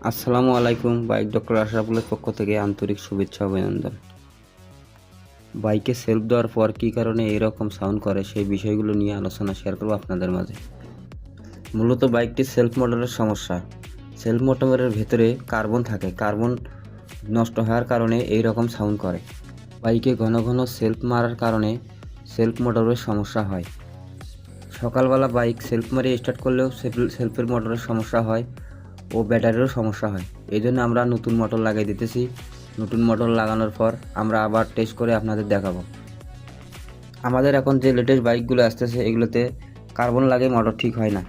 আসসালামু আলাইকুম। Bike doctor আশরাফুলের পক্ষ থেকে আন্তরিক শুভেচ্ছা অভিনন্দন। বাইকে সেলফ দেওয়ার পর কী কারণে এরকম সাউন্ড করে সেই বিষয়গুলো নিয়ে আলোচনা শেয়ার করব আপনাদের মাঝে। মূলত বাইকটি সেলফ মোটরের সমস্যা। সেলফ মোটরের ভেতরে কার্বন থাকে, কার্বন নষ্ট হওয়ার কারণে এই রকম সাউন্ড করে। বাইকে ঘন ঘন সেলফ মারার কারণে সেলফ মোটরের সমস্যা হয়। সকালবেলা বাইক সেলফ মারিয়ে স্টার্ট করলেও সেলফের মোটরের সমস্যা হয় ও ব্যাটারিরও সমস্যা হয়। এই জন্য আমরা নতুন মোটর লাগিয়ে দিতেছি। নতুন মোটর লাগানোর পর আমরা আবার টেস্ট করে আপনাদের দেখাবো। আমাদের এখন যে লেটেস্ট বাইকগুলো আসতেছে এগুলোতে কার্বন লাগে মোটর ঠিক হয় না।